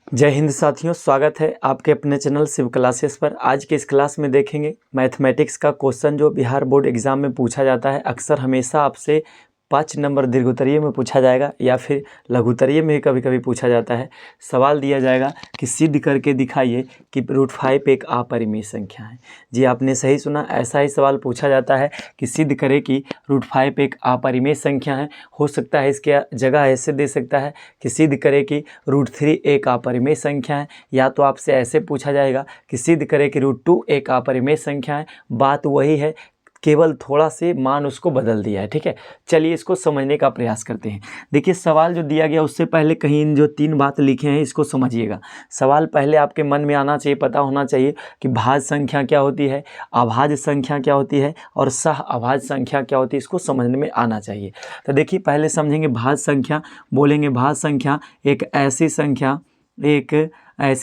जय हिंद साथियों, स्वागत है आपके अपने चैनल शिव क्लासेस पर। आज के इस क्लास में देखेंगे मैथमेटिक्स का क्वेश्चन जो बिहार बोर्ड एग्जाम में पूछा जाता है। अक्सर हमेशा आपसे 5 नंबर दीर्घोत्तरीय में पूछा जाएगा या फिर लघुत्तरीय में कभी कभी पूछा जाता है। सवाल दिया जाएगा कि सिद्ध करके दिखाइए कि √5 एक अपरिमेय संख्या है। जी आपने सही सुना, ऐसा ही सवाल पूछा जाता है कि सिद्ध करें कि √5 एक अपरिमेय संख्या है। हो सकता है इसके जगह ऐसे दे सकता है कि सिद्ध करें कि √3 एक अपरिमेय संख्या है, या तो आपसे ऐसे पूछा जाएगा कि सिद्ध करें कि √2 एक अपरिमेय संख्या है। बात वही है, केवल थोड़ा से मान उसको बदल दिया है। ठीक है, चलिए इसको समझने का प्रयास करते हैं। देखिए सवाल जो दिया गया उससे पहले कहीं इन जो 3 बात लिखे हैं इसको समझिएगा। सवाल पहले आपके मन में आना चाहिए, पता होना चाहिए कि भाज्य संख्या क्या होती है, अभाज्य संख्या क्या होती है और सह अभाज्य संख्या क्या होती है, इसको समझने में आना चाहिए। तो देखिए पहले समझेंगे भाज्य संख्या। बोलेंगे भाज्य संख्या एक ऐसी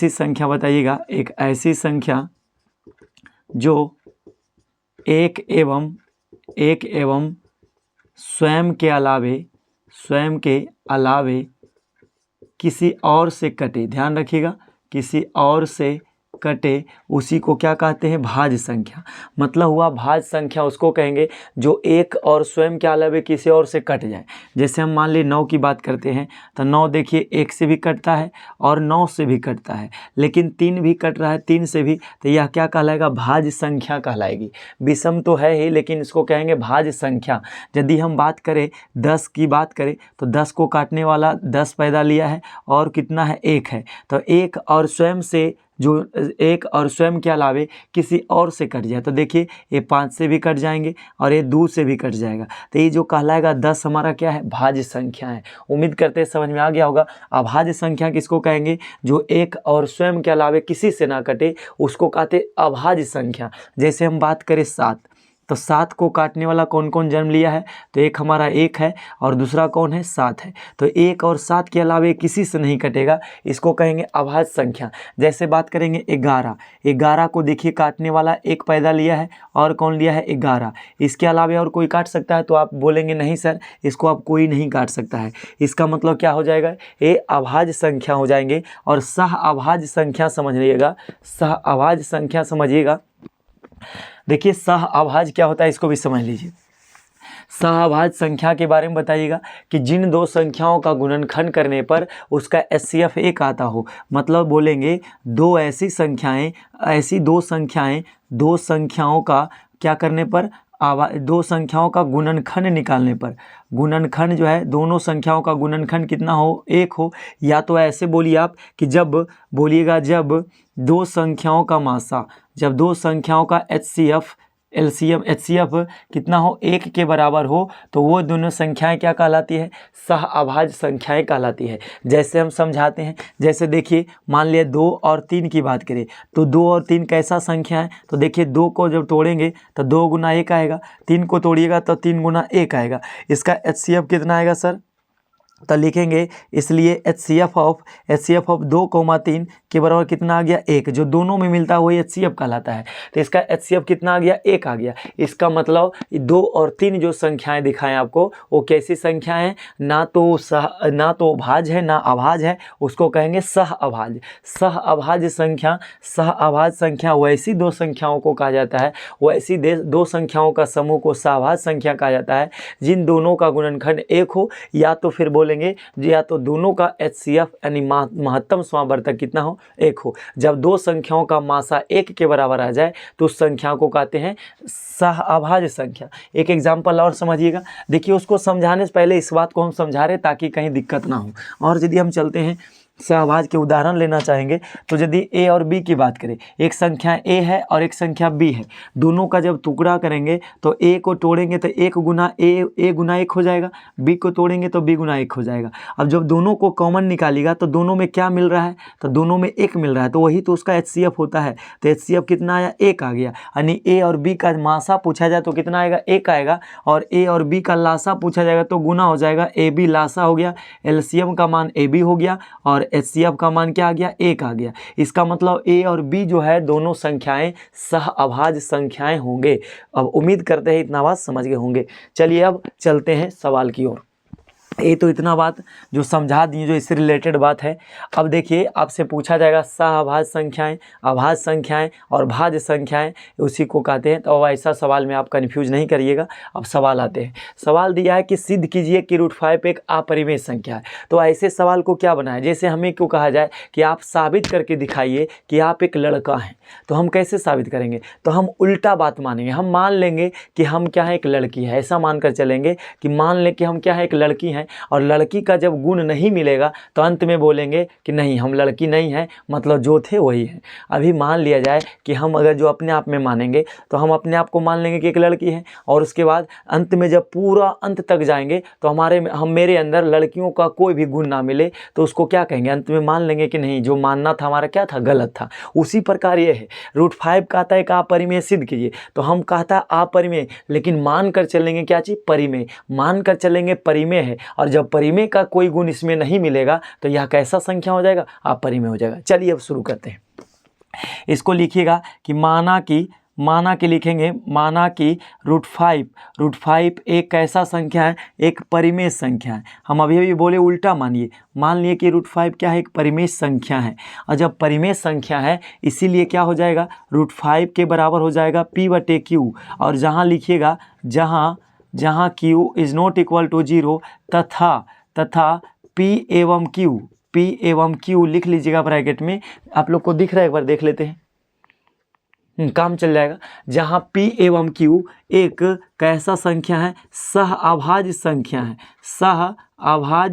संख्या बताइएगा, एक ऐसी संख्या जो एक एवं स्वयं के अलावे किसी और से कटे, ध्यान रखिएगा, किसी और से कटे, उसी को क्या कहते हैं, भाज्य संख्या। मतलब हुआ भाज्य संख्या उसको कहेंगे जो एक और स्वयं के अलावे किसी और से कट जाए। जैसे हम मान ली 9 की बात करते हैं तो 9 देखिए 1 से भी कटता है और 9 से भी कटता है, लेकिन 3 भी कट रहा है 3 से भी, तो यह क्या कहलाएगा, भाज्य संख्या कहलाएगी। विषम तो है ही, लेकिन इसको कहेंगे भाज्य संख्या। यदि हम बात करें 10 की बात करें तो 10 को काटने वाला 10 पैदा लिया है और कितना है, 1 है। तो एक और स्वयं के अलावे किसी और से कट जाए तो देखिए ये 5 से भी कट जाएंगे और ये 2 से भी कट जाएगा, तो ये जो कहलाएगा 10 हमारा क्या है, भाज्य संख्या है। उम्मीद करते हैं समझ में आ गया होगा। अभाज्य संख्या किसको कहेंगे, जो एक और स्वयं के अलावे किसी से ना कटे, उसको कहते अभाज्य संख्या। जैसे हम बात करें 7, तो 7 को काटने वाला कौन कौन जन्म लिया है, तो एक हमारा 1 है और दूसरा कौन है, 7 है। तो 1 और 7 के अलावे किसी से नहीं कटेगा, इसको कहेंगे अभाज्य संख्या। जैसे बात करेंगे 11 को देखिए काटने वाला 1 पैदा लिया है और कौन लिया है, 11। इसके अलावे और कोई काट सकता है, तो आप बोलेंगे नहीं सर, इसको आप कोई नहीं काट सकता है। इसका मतलब क्या हो जाएगा, ये अभाज्य संख्या हो जाएंगे। और सह अभाज्य संख्या समझिएगा, सह अभाज्य संख्या समझिएगा। देखिए सह अभाज्य क्या होता है, इसको भी समझ लीजिए। सह अभाज्य संख्या के बारे में बताइएगा कि जिन दो संख्याओं का गुणनखंड करने पर उसका HCF 1 आता हो। मतलब बोलेंगे दो संख्याओं का क्या करने पर, दो संख्याओं का गुणनखंड निकालने पर, गुणनखंड जो है दोनों संख्याओं का गुणनखंड कितना हो, 1 हो। या तो ऐसे बोलिए आप कि जब दो संख्याओं का मासा, जब दो संख्याओं का HCF कितना हो, 1 के बराबर हो, तो वो दोनों संख्याएं क्या कहलाती है, सह अभाज्य संख्याएं कहलाती है। जैसे हम समझाते हैं, जैसे देखिए मान लिया 2 और 3 की बात करें तो 2 और 3 कैसा संख्या है, तो देखिए 2 को जब तोड़ेंगे तो 2 गुना 1 आएगा, 3 को तोड़िएगा तो 3 गुना 1 आएगा। इसका HCF कितना आएगा सर, तो लिखेंगे इसलिए HCF ऑफ 2,3 के बराबर कितना आ गया, 1। जो दोनों में मिलता है वही HCF कहलाता है। तो इसका HCF कितना आ गया, 1 आ गया। इसका मतलब 2 और 3 जो संख्याएं दिखाएं आपको, वो कैसी संख्याएं हैं, ना तो भाज्य है ना अभाज्य है, उसको कहेंगे सह अभाज्य। सह अभाज्य संख्या वैसी दो संख्याओं को कहा जाता है, वैसी दो संख्याओं का समूह को सहअभाज्य संख्या कहा जाता है, जिन दोनों का गुणनखंड 1 हो, या तो फिर बोलेंगे या तो दोनों का HCF यानी महत्तम समावर्तक कितना हो, 1 हो। जब दो संख्याओं का मासा 1 के बराबर आ जाए तो उस संख्या को कहते हैं सह अभाज्य संख्या। एक एग्जाम्पल और समझिएगा। देखिए उसको समझाने से पहले इस बात को हम समझा रहे ताकि कहीं दिक्कत ना हो। और यदि हम चलते हैं सहअभाज्य के उदाहरण लेना चाहेंगे तो यदि A और B की बात करें, एक संख्या A है और एक संख्या B है, दोनों का जब टुकड़ा करेंगे तो A को तोड़ेंगे तो 1 गुना A गुना 1 हो जाएगा, B को तोड़ेंगे तो B गुना 1 हो जाएगा। अब जब दोनों को कॉमन निकालिएगा तो दोनों में क्या मिल रहा है, तो दोनों में 1 मिल रहा है, तो वही तो उसका HCF होता है। तो HCF कितना आया, 1 आ गया। यानी A और B का मासा पूछा जाए तो कितना आएगा, 1 आएगा, और A और B का लासा पूछा जाएगा तो गुना हो जाएगा, AB लासा हो गया, LCM का मान AB हो गया और HCF का मान क्या आ गया, 1 आ गया। इसका मतलब A और B जो है दोनों संख्याएं सह अभाज्य संख्याएं होंगे। अब उम्मीद करते हैं इतना बात समझ गए होंगे। चलिए अब चलते हैं सवाल की ओर। ये तो इतना बात जो समझा दी, जो इससे रिलेटेड बात है। अब देखिए आपसे पूछा जाएगा सहअभाज्य संख्याएं, अभाज्य संख्याएं और भाज्य संख्याएं, उसी को कहते हैं। तो अब ऐसा सवाल में आप कन्फ्यूज नहीं करिएगा। अब सवाल आते हैं। सवाल दिया है कि सिद्ध कीजिए कि √5 एक अपरिमेय संख्या है। तो ऐसे सवाल को क्या बनाए, जैसे हमें क्यों कहा जाए कि आप साबित करके दिखाइए कि आप एक लड़का हैं। तो हम कैसे साबित करेंगे, तो हम उल्टा बात मानेंगे। हम मान लेंगे कि हम क्या है, एक लड़की है, ऐसा मानकर चलेंगे कि मान लें कि हम क्या है, एक लड़की हैं, और लड़की का जब गुण नहीं मिलेगा तो अंत में बोलेंगे कि नहीं हम लड़की नहीं हैं, मतलब जो थे वही हैं। अभी मान लिया जाए कि हम अगर जो अपने आप में मानेंगे तो हम अपने आप को मान लेंगे कि एक लड़की है, और उसके बाद अंत में जब पूरा अंत तक जाएंगे तो मेरे अंदर लड़कियों का कोई भी गुण ना मिले तो उसको क्या कहेंगे, अंत में मान लेंगे कि नहीं जो मानना था हमारा क्या था, गलत था। उसी प्रकार ये है, √5 कहता है एक अपरिमेय सिद्ध कीजिए, तो हम कहता है अपरिमेय, लेकिन मान कर चलेंगे क्या चीज़, परिमेय। मान कर चलेंगे परिमेय है, और जब परिमेय का कोई गुण इसमें नहीं मिलेगा तो यह कैसा संख्या हो जाएगा, अपरिमेय हो जाएगा। चलिए अब शुरू करते हैं। इसको लिखिएगा कि माना कि लिखेंगे, माना कि √5 एक कैसा संख्या है, एक परिमेय संख्या है। हम अभी बोले उल्टा मानिए, मान लिए कि √5 क्या है, एक परिमेय संख्या है। और जब परिमेय संख्या है इसीलिए क्या हो जाएगा, √5 के बराबर हो जाएगा P/Q। और जहाँ लिखिएगा, जहाँ Q is not equal to 0 तथा P एवं Q लिख लीजिएगा ब्रैकेट में। आप लोग को दिख रहा है, एक बार देख लेते हैं, काम चल जाएगा। जहाँ P एवं Q एक कैसा संख्या है, सहअभाज्य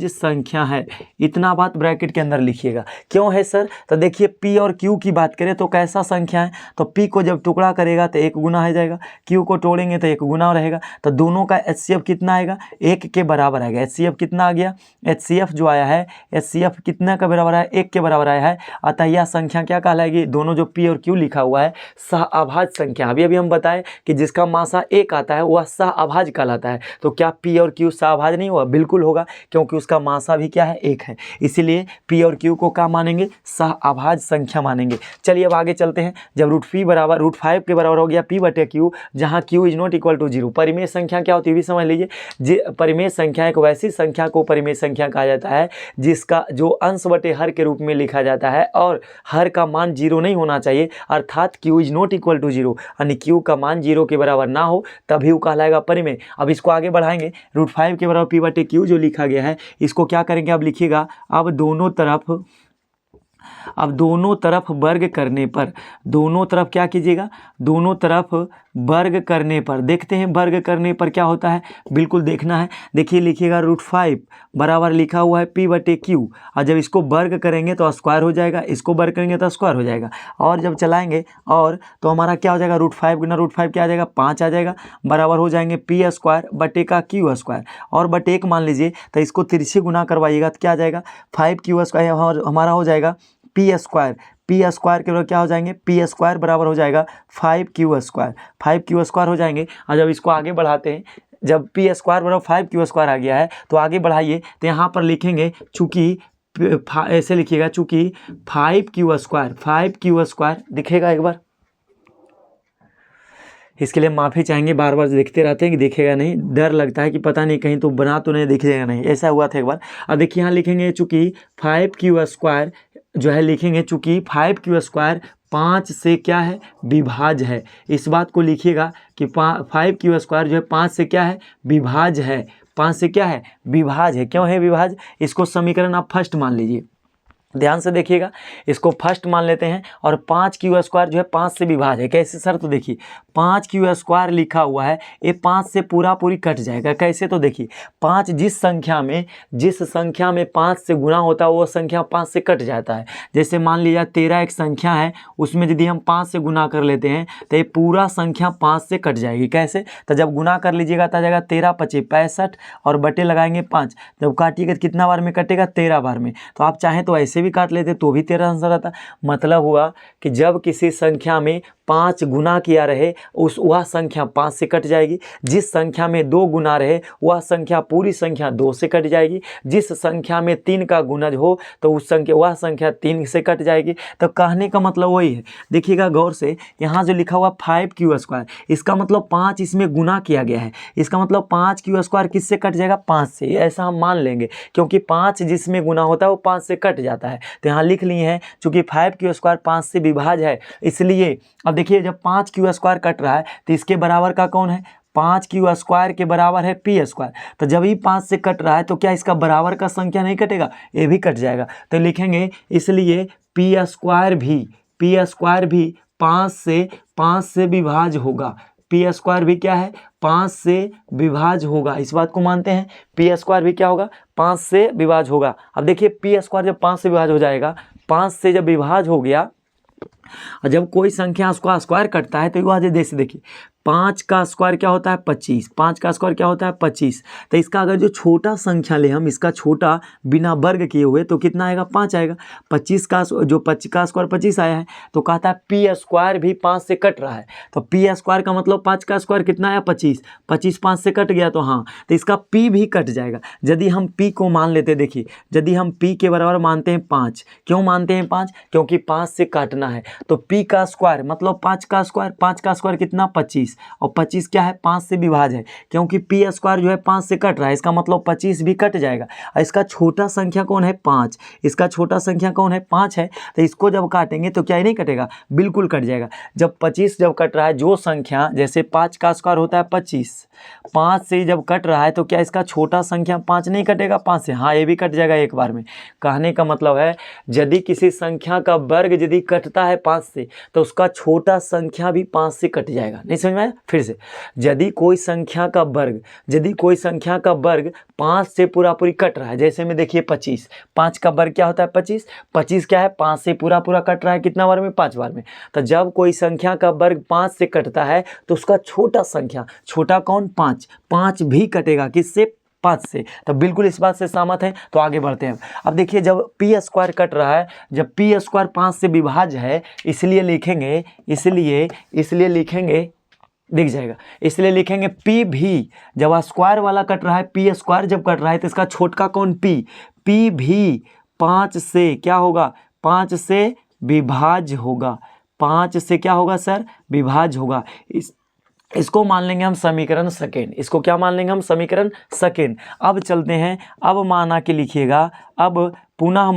संख्या है। इतना बात ब्रैकेट के अंदर लिखिएगा। क्यों है सर, तो देखिए P और Q की बात करें तो कैसा संख्या है, तो P को जब टुकड़ा करेगा तो 1 गुना हो जाएगा, Q को तोड़ेंगे तो 1 गुना रहेगा। तो दोनों का HCF कितना आएगा, 1 के बराबर आएगा। HCF कितना आ गया, HCF जो आया है, HCF कितना का बराबर आया, 1 के बराबर आया है। अतः यह संख्या क्या कहलाएगी, दोनों जो P और Q लिखा हुआ है सहअभाज्य संख्या। अभी हम बताएं कि जिसका मासा 1 आता है वह सहअभाज्य कहलाता है। तो क्या P और Q सहअभाज्य नहीं हुआ, बिल्कुल होगा, क्योंकि उसका मासा भी क्या है, 1 है। इसीलिए P और Q को क्या मानेंगे, सहअभाज्य संख्या मानेंगे। चलिए अब आगे चलते हैं। जब √5 के बराबर हो गया P/Q, जहाँ Q is not equal to 0। परिमेय संख्या क्या होती है भी समझ लीजिए। परिमेय संख्या एक वैसी संख्या को परिमेय संख्या कहा जाता है जिसका जो अंश बटे हर के रूप में लिखा जाता है, और हर का मान 0 नहीं होना चाहिए, अर्थात Q is not equal to 0, यानी Q का मान 0 के बराबर ना हो तभी वो कहलाएगा परिमेय। अब इसको आगे बढ़ाएंगे, √5 के बराबर P/Q जो लिखा गया है, इसको क्या करेंगे, अब लिखिएगा, अब दोनों तरफ वर्ग करने पर, दोनों तरफ क्या कीजिएगा, दोनों तरफ वर्ग करने पर, देखते हैं वर्ग करने पर क्या होता है, बिल्कुल देखना है। देखिए लिखिएगा, √5 बराबर लिखा हुआ है P/Q, और जब इसको वर्ग करेंगे तो स्क्वायर हो जाएगा, इसको वर्ग करेंगे तो स्क्वायर हो जाएगा, और जब चलाएंगे और तो हमारा क्या हो जाएगा, √5 गुना √5 क्या आ जाएगा, 5 आ जाएगा, बराबर हो जाएंगे P² और बटे 1 मान लीजिए, तो इसको तिरछे गुना करवाइएगा तो क्या आ जाएगा, 5Q² हमारा हो जाएगा P² के बराबर क्या हो जाएंगे, P² बराबर हो जाएगा 5Q² हो जाएंगे। और जब इसको आगे बढ़ाते हैं, जब P² बराबर 5Q² आ गया है तो आगे बढ़ाइए, तो यहाँ पर लिखेंगे, चूँकि ऐसे लिखिएगा, चूँकि 5Q² दिखेगा, एक बार इसके लिए माफ़ी चाहेंगे, बार बार देखते रहते हैं कि दिखेगा नहीं, डर लगता है कि पता नहीं कहीं तो बना तो नहीं दिखेगा नहीं, ऐसा हुआ था एक बार। अब देखिए यहाँ लिखेंगे, चूँकि 5Q² जो है, लिखेंगे चूँकि 5Q² 5 से क्या है, विभाज्य है। इस बात को लिखिएगा कि 5Q² जो है 5 से क्या है, विभाज्य है। 5 से क्या है, विभाज्य है। क्यों है विभाज्य, इसको समीकरण आप फर्स्ट मान लीजिए, ध्यान से देखिएगा, इसको फर्स्ट मान लेते हैं। और 5Q² जो है 5 से विभाज्य है। कैसे सर, तो देखिए 5Q² लिखा हुआ है, ये 5 से पूरी कट जाएगा। कैसे, तो देखिए 5 जिस संख्या में 5 से गुना होता है वो संख्या 5 से कट जाता है। जैसे मान लीजिए 13 एक संख्या है, उसमें यदि हम 5 से गुना कर लेते हैं तो ये पूरा संख्या 5 से कट जाएगी। कैसे, तो जब गुना कर लीजिएगा तो आ जाएगा 13 × 5 = 65, और बटे लगाएंगे 5, जब काटिएगा तो कितना बार में कटेगा, 13 बार में। तो आप चाहें तो ऐसे भी काट लेते तो भी 13 आंसर आता। मतलब हुआ कि जब किसी संख्या में 5 गुना किया रहे वह संख्या 5 से कट जाएगी। जिस संख्या में 2 गुना रहे वह संख्या पूरी संख्या 2 से कट जाएगी। जिस संख्या में 3 का गुणज हो तो वह संख्या 3 से कट जाएगी। तो कहने का मतलब वही है। देखिएगा गौर से, यहाँ जो लिखा हुआ 5q², इसका मतलब 5 इसमें गुना किया गया है। इसका मतलब 5q² किससे कट जाएगा? 5 से। ऐसा हम मान लेंगे क्योंकि 5 जिसमें गुना होता है वो 5 से कट जाता है। तो यहाँ लिख लिए हैं चूँकि 5q² 5 से विभाज्य है, इसलिए अब देखिए जब 5q² कट रहा है तो इसके बराबर का कौन है? 5q² के बराबर है p²। तो जब ही 5 से कट रहा है तो क्या इसका बराबर का संख्या नहीं कटेगा? ये भी कट जाएगा। तो लिखेंगे इसलिए p² भी 5 से विभाज्य होगा। p² भी क्या है? 5 से विभाज्य होगा। इस बात को मानते हैं। p² भी क्या होगा? 5 से विभाज्य होगा। अब देखिए p² जब 5 से विभाज्य हो जाएगा, 5 से जब विभाज्य हो गया, जब कोई संख्या उसका स्क्वायर कटता है तो वह जैसे देखिए 5 का स्क्वायर क्या होता है? 25। 5 का स्क्वायर क्या होता है? 25। तो इसका अगर जो छोटा संख्या ले हम, इसका छोटा बिना वर्ग किए हुए, तो कितना आएगा? 5 आएगा। 25 का स्क्वायर 25 आया है तो कहता है p² भी 5 से कट रहा है। तो p² का मतलब 5 का स्क्वायर कितना आया? 25। 25 5 से कट गया तो हाँ, तो इसका p भी कट जाएगा। यदि हम p को मान लेते, देखिए यदि हम p के बराबर मानते हैं 5, क्यों मानते हैं 5? क्योंकि 5 से काटना है। तो p का स्क्वायर मतलब 5 का स्क्वायर, 5 का स्क्वायर कितना? 25। और 25 क्या है? 5 से विभाज्य है। क्योंकि p² जो है 5 से कट रहा है, इसका मतलब 25 भी कट जाएगा। और इसका छोटा संख्या कौन है? 5। इसका छोटा संख्या कौन है? 5 है। तो इसको जब काटेंगे तो क्या ही नहीं कटेगा? बिल्कुल कट जाएगा। जब 25 जब कट रहा है, जो संख्या जैसे 5 का स्क्वायर होता है 25, 5 से जब कट रहा है तो क्या इसका छोटा संख्या 5 नहीं कटेगा 5 से? हाँ, ये भी कट जाएगा एक बार में। कहने का मतलब है यदि किसी संख्या का वर्ग यदि कटता है 5 से तो उसका छोटा संख्या भी 5 से कट जाएगा। नहीं समझ में आया? फिर से, यदि कोई संख्या का वर्ग 5 से पूरी कट रहा है, जैसे में देखिए 25, 5 का वर्ग क्या होता है? 25। 25 क्या है? 5 से पूरा कट रहा है, कितना बार में? 5 बार में। तो जब कोई संख्या का वर्ग 5 से कटता है तो उसका छोटा संख्या, छोटा कौन? 5 भी कटेगा। किससे? 5 से। तो बिल्कुल इस बात से सहमत है। तो आगे बढ़ते हैं। अब देखिए जब p² कट रहा है, जब p² 5 से विभाज्य है, इसलिए लिखेंगे दिख जाएगा, इसलिए लिखेंगे p भी, जब स्क्वायर वाला कट रहा है, p² जब कट रहा है तो इसका छोटका कौन? p भी 5 से क्या होगा? 5 से विभाज्य होगा। 5 से क्या होगा सर? विभाज्य होगा। इसको मान लेंगे हम समीकरण सेकेंड। इसको क्या मान लेंगे हम? समीकरण सेकेंड। अब चलते हैं, अब माना कि लिखिएगा, अब पुनः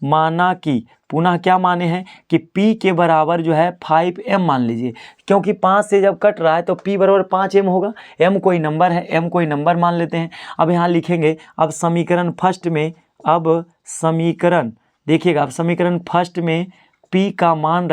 माना कि पुनः क्या माने हैं कि p के बराबर जो है 5m मान लीजिए। क्योंकि 5 से जब कट रहा है तो p बराबर 5m होगा। m कोई नंबर है, m कोई नंबर मान लेते हैं। अब यहाँ लिखेंगे, अब समीकरण फर्स्ट में, अब समीकरण देखिएगा, अब समीकरण फर्स्ट में p का मान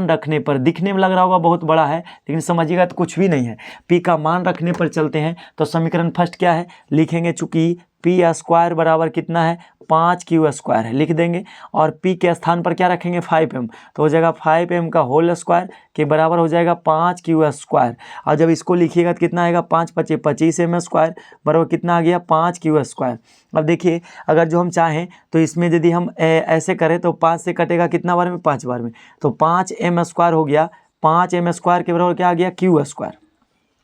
रखने पर दिखने में लग रहा होगा बहुत बड़ा है, लेकिन समझिएगा तो कुछ भी नहीं है। p का मान रखने पर चलते हैं तो समीकरण फर्स्ट क्या है? लिखेंगे चूँकि p² बराबर कितना है? 5q² है, लिख देंगे। और p के स्थान पर क्या रखेंगे? 5m, तो हो जाएगा 5m का होल स्क्वायर के बराबर हो जाएगा 5q²। और जब इसको लिखिएगा तो कितना आएगा? 5 × 25 m² बराबर कितना आ गया? 5q²। अब देखिए अगर जो हम चाहें तो इसमें यदि हम ऐसे करें तो 5 से कटेगा कितना बार में? 5 बार में। तो 5m² हो गया। 5m² के बराबर क्या आ गया? q²।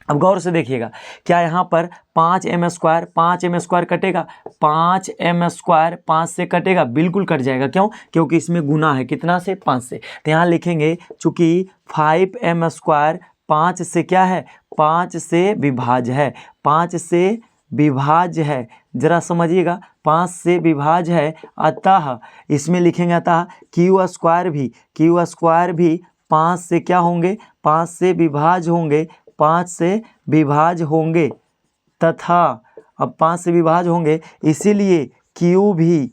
अब गौर से देखिएगा, क्या यहाँ पर 5m² कटेगा? 5m² 5 से कटेगा? बिल्कुल कट जाएगा। क्यों? क्योंकि इसमें गुना है, कितना से? 5 से। तो यहाँ लिखेंगे चूँकि 5m² 5 से क्या है? 5 से विभाज्य है। 5 से विभाज्य है, जरा समझिएगा, 5 से विभाज्य है। अतः इसमें लिखेंगे अतः q² भी 5 से क्या होंगे? 5 से विभाज्य होंगे। 5 से विभाज्य होंगे तथा, अब 5 से विभाज्य होंगे इसीलिए q भी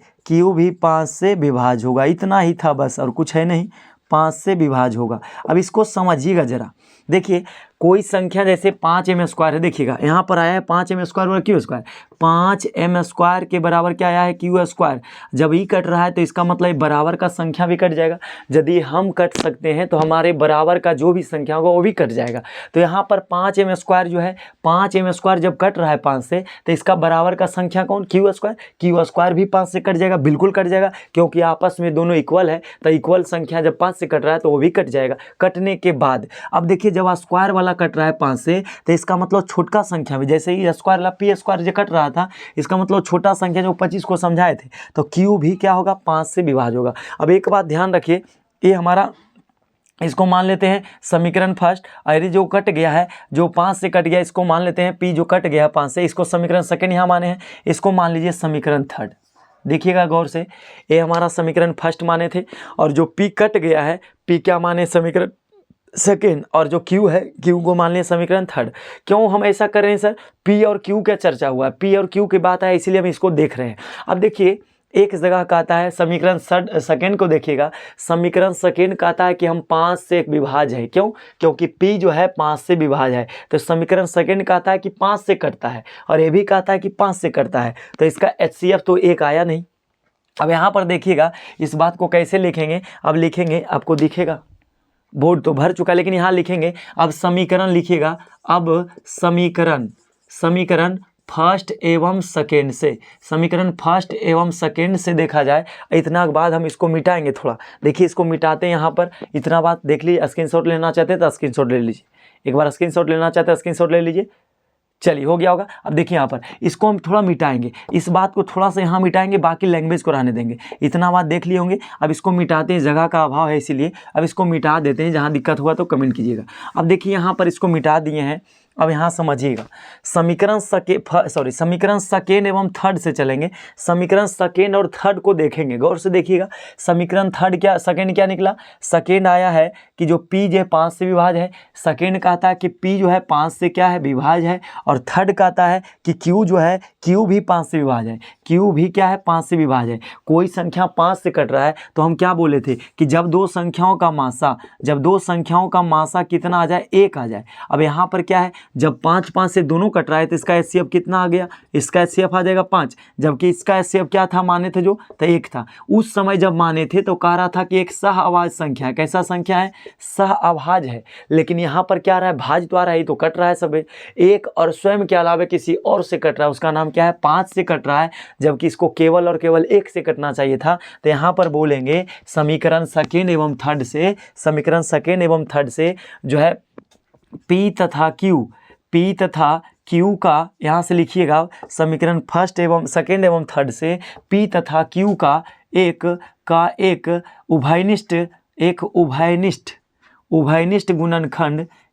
5 से विभाज्य होगा। इतना ही था बस, और कुछ है नहीं, 5 से विभाज्य होगा। अब इसको समझिएगा जरा, देखिए कोई संख्या जैसे 5m² है, देखिएगा यहाँ पर आया है 5m² और Q², 5m² के बराबर क्या आया है Q²। जब ई कट रहा है तो इसका मतलब बराबर का संख्या भी कट जाएगा। यदि हम कट सकते हैं तो हमारे बराबर का जो भी संख्या होगा वो भी कट जाएगा। तो यहाँ पर 5m² जो है, 5m² जब कट रहा है 5 से, तो इसका बराबर का संख्या कौन, Q²। Q² भी 5 से कट जाएगा, बिल्कुल कट जाएगा, क्योंकि आपस में दोनों इक्वल है। तो इक्वल संख्या जब 5 से कट रहा है तो वो भी कट जाएगा। कटने के बाद अब देखिए, जब स्क्वायर वाला कट रहा है 5 से, तो इसका मतलब छोटा संख्या भी, जैसे ही स्क्वायर वाला P² जो कट रहा था, इसका मतलब छोटा संख्या जो 25 को समझाए थे, तो Q भी क्या होगा, 5 से विभाज्य होगा। अब एक बात ध्यान रखिए, ये हमारा, इसको मान लेते हैं समीकरण फर्स्ट, और ये जो कट गया है, जो 5 से कट गया, इसको मान लेते हैं P जो कट गया है 5 से, इसको समीकरण सेकंड यहाँ माने हैं, इसको मान लीजिए समीकरण थर्ड। देखिएगा गौर से, ये हमारा समीकरण फर्स्ट माने थे, और जो P कट गया है, P क्या माने, समीकरण सेकेंड, और जो Q है, Q को मान लिया समीकरण थर्ड। क्यों हम ऐसा कर रहे हैं सर, P और Q क्या चर्चा हुआ है, P और Q की बात है, इसीलिए हम इसको देख रहे हैं। अब देखिए, एक जगह कहता है समीकरण सेकेंड को देखिएगा, समीकरण सेकेंड कहता है कि हम 5 से विभाज्य है। क्यों, क्योंकि P जो है 5 से विभाज्य है। तो समीकरण सेकेंड कहता है कि 5 से कटता है, और ये भी कहता है कि 5 से कटता है, तो इसका HCF तो 1 आया नहीं। अब यहाँ पर देखिएगा, इस बात को कैसे लिखेंगे, अब लिखेंगे, आपको दिखेगा, बोर्ड तो भर चुका, लेकिन यहाँ लिखेंगे। अब समीकरण लिखिएगा, अब समीकरण फर्स्ट एवं सेकेंड से, समीकरण फर्स्ट एवं सेकेंड से देखा जाए, इतना के बाद हम इसको मिटाएंगे थोड़ा। देखिए, इसको मिटाते हैं, यहाँ पर इतना बात देख लीजिए। स्क्रीनशॉट लेना चाहते हैं तो स्क्रीनशॉट ले लीजिए, एक बार स्क्रीनशॉट लेना चाहते हैं स्क्रीनशॉट ले लीजिए। चलिए, हो गया होगा। अब देखिए, यहाँ पर इसको हम थोड़ा मिटाएंगे, इस बात को थोड़ा सा यहाँ मिटाएंगे, बाकी लैंग्वेज को रहने देंगे। इतना बात देख लिए होंगे। अब इसको मिटाते हैं, जगह का अभाव है इसीलिए अब इसको मिटा देते हैं। जहाँ दिक्कत हुआ तो कमेंट कीजिएगा। अब देखिए, यहाँ पर इसको मिटा दिए हैं। अब यहाँ समझिएगा, समीकरण सेकेंड एवं थर्ड से चलेंगे। समीकरण सेकेंड और थर्ड को देखेंगे, गौर से देखिएगा। समीकरण सेकेंड क्या निकला, सेकेंड आया है कि जो P जो 5 से विभाज्य है। सेकेंड कहता है कि P जो है 5 से क्या है, विभाज्य है। और थर्ड कहता है कि Q जो है, Q भी 5 से विभाज्य है। Q भी क्या है, 5 से विभाज्य है। कोई संख्या 5 से कट रहा है तो हम क्या बोले थे कि जब दो संख्याओं का मासा कितना आ जाए, 1 आ जाए। अब यहाँ पर क्या है, जब 5 से दोनों कट रहा है तो इसका HCF कितना आ गया, इसका HCF आ जाएगा 5, जबकि इसका HCF क्या था, माने थे जो, तो 1 था। उस समय जब माने थे तो कह रहा था कि एक सहअभाज्य संख्या है। कैसा संख्या है, सहअभाज्य है। लेकिन यहाँ पर क्या रहा है, भाज्य तो आ रहा है, तो कट रहा है सब एक, और स्वयं के अलावा किसी और से कट रहा है, उसका नाम क्या है, 5 से कट रहा है, जबकि इसको केवल और केवल 1 से कटना चाहिए था। तो यहाँ पर बोलेंगे समीकरण सेकेंड एवं थर्ड से जो है P तथा Q का, यहाँ से लिखिएगा, समीकरण फर्स्ट एवं सेकेंड एवं थर्ड से P तथा Q का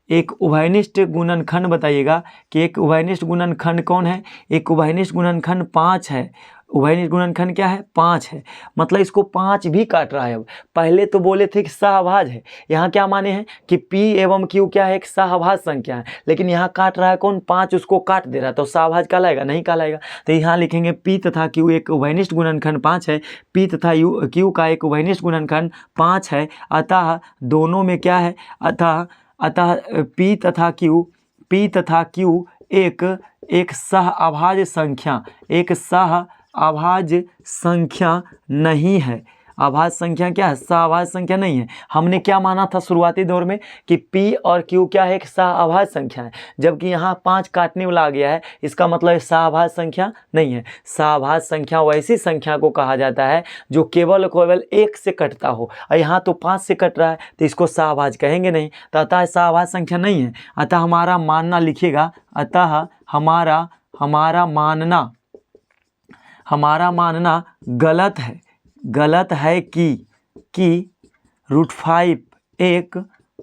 एक उभयनिष्ठ गुणनखंड बताइएगा कि एक उभयनिष्ठ गुणनखंड कौन है। एक उभयनिष्ठ गुणनखंड 5 है। उभयनिष्ठ गुणनखंड क्या है, 5 है। मतलब इसको 5 भी काट रहा है। अब पहले तो बोले थे कि सहअभाज्य है, यहाँ क्या माने हैं कि P एवं Q क्या है, एक सहअभाज्य संख्या है, लेकिन यहाँ काट रहा है कौन, 5 उसको काट दे रहा है, तो सहअभाज्य कहलाएगा, नहीं कहलाएगा। तो यहाँ लिखेंगे P तथा Q एक उभयनिष्ठ गुणनखंड 5 है। P तथा Q का एक उभयनिष्ठ गुणनखंड 5 है। अतः दोनों में क्या है, अतः P तथा Q एक सहअभाज्य संख्या नहीं है। अभाज्य संख्या क्या है, सहअभाज्य संख्या नहीं है। हमने क्या माना था शुरुआती दौर में कि P और Q क्या है, एक सहअभाज्य संख्या है, जबकि यहाँ 5 काटने वाला आ गया है, इसका मतलब सहअभाज्य संख्या नहीं है। सहअभाज्य संख्या वैसी संख्या को कहा जाता है जो केवल 1 से कटता हो, और यहाँ तो 5 से कट रहा है, तो इसको सहअभाज्य कहेंगे नहीं। तो अतः सहअभाज्य संख्या नहीं है। अतः हमारा मानना लिखिएगा, अतः हमारा मानना गलत है कि √5 एक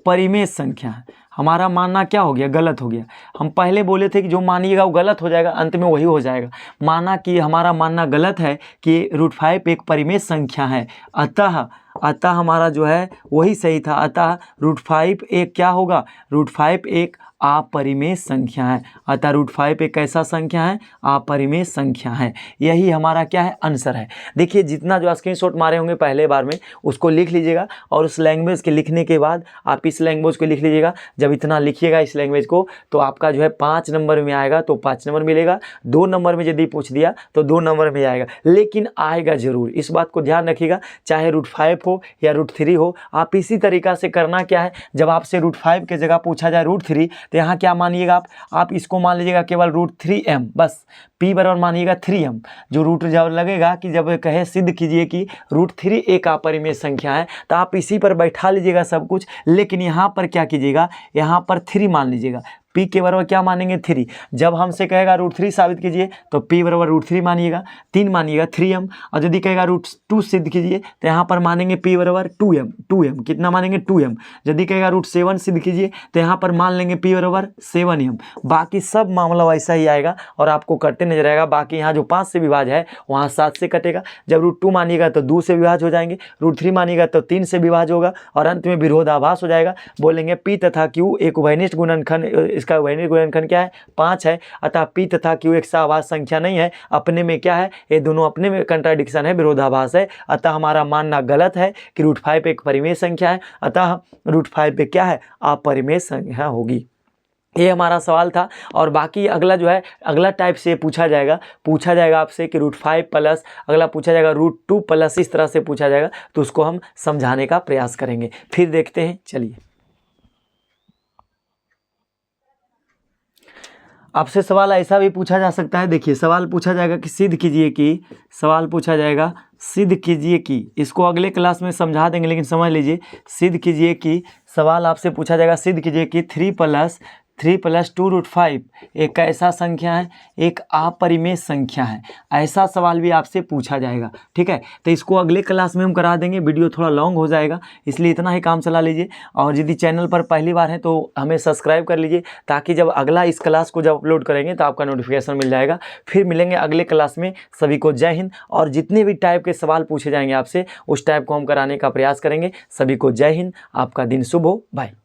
परिमेय संख्या है। हमारा मानना क्या हो गया, गलत हो गया। हम पहले बोले थे कि जो मानिएगा वो गलत हो जाएगा, अंत में वही हो जाएगा। माना कि हमारा मानना गलत है कि √5 एक परिमेय संख्या है। अतः हमारा जो है वही सही था। अतः √5 एक क्या होगा, √5 एक अपरिमेय संख्या है। अतः √5 एक ऐसा संख्या है, अपरिमेय संख्या है। यही हमारा क्या है, आंसर है। देखिए जितना जो स्क्रीनशॉट मारे होंगे पहले बार में उसको लिख लीजिएगा, और उस लैंग्वेज के लिखने के बाद आप इस लैंग्वेज को लिख लीजिएगा। जब इतना लिखिएगा इस लैंग्वेज को तो आपका जो है 5 नंबर में आएगा तो 5 नंबर मिलेगा। 2 नंबर में यदि पूछ दिया तो 2 नंबर में आएगा, लेकिन आएगा जरूर, इस बात को ध्यान रखिएगा। चाहे √5 हो या √3 हो, आप इसी तरीका से करना क्या है, जब आपसे √5 की जगह पूछा जाए √3 तो यहाँ क्या मानिएगा आप इसको मान लीजिएगा केवल √3m, बस p बराबर मानिएगा 3m। जो रूट जब लगेगा कि जब कहे सिद्ध कीजिए कि √3 एक अपरिमेय संख्या है तो आप इसी पर बैठा लीजिएगा सब कुछ, लेकिन यहाँ पर क्या कीजिएगा, यहाँ पर 3 मान लीजिएगा। p के बराबर क्या मानेंगे, 3। जब हमसे कहेगा √3 साबित कीजिए तो p बराबर √3 मानिएगा, 3 मानिएगा 3m। और यदि कहेगा √2 सिद्ध कीजिए तो यहाँ पर मानेंगे p बराबर 2m, कितना मानेंगे 2m। यदि कहेगा √7 सिद्ध कीजिए तो यहाँ पर मान लेंगे p बराबर 7m। बाकी सब मामला वैसा ही आएगा और आपको कटते नजर आएगा। बाकी यहाँ जो 5 से विभाज्य है वहाँ 7 से कटेगा। जब √2 मानिएगा तो 2 से विभाज्य हो जाएंगे, √3 मानिएगा तो 3 से विभाज्य होगा, और अंत में विरोधाभास हो जाएगा। बोलेंगे p तथा q एक उभयनिष्ठ गुणनखंड, इसका उभयनिष्ठ गुणनखंड क्या है, 5 है। अतः p तथा q एक सहवाच्य संख्या नहीं है, अपने में क्या है, ये दोनों अपने में कंट्राडिक्शन है, विरोधाभास है। अतः हमारा मानना गलत है कि √5 एक परिमेय संख्या है। अतः √5 पे क्या है, अपरिमेय संख्या होगी। ये हमारा सवाल था। और बाकी अगला जो है, अगला टाइप से पूछा जाएगा आपसे कि √5 प्लस, अगला पूछा जाएगा √2 प्लस, इस तरह से पूछा जाएगा, तो उसको हम समझाने का प्रयास करेंगे। फिर देखते हैं, चलिए। आपसे सवाल ऐसा भी पूछा जा सकता है, देखिए सवाल पूछा जाएगा कि सिद्ध कीजिए कि, इसको अगले क्लास में समझा देंगे, लेकिन समझ लीजिए, सिद्ध कीजिए कि, सवाल आपसे पूछा जाएगा सिद्ध कीजिए कि 3 + 2 √5 एक ऐसा संख्या है, एक अपरिमेय संख्या है। ऐसा सवाल भी आपसे पूछा जाएगा, ठीक है। तो इसको अगले क्लास में हम करा देंगे, वीडियो थोड़ा लॉन्ग हो जाएगा, इसलिए इतना ही काम चला लीजिए। और यदि चैनल पर पहली बार है तो हमें सब्सक्राइब कर लीजिए, ताकि जब अगला इस क्लास को जब अपलोड करेंगे तो आपका नोटिफिकेशन मिल जाएगा। फिर मिलेंगे अगले क्लास में। सभी को जय हिंद। और जितने भी टाइप के सवाल पूछे जाएंगे आपसे, उस टाइप को हम कराने का प्रयास करेंगे। सभी को जय हिंद, आपका दिन शुभ हो, बाय।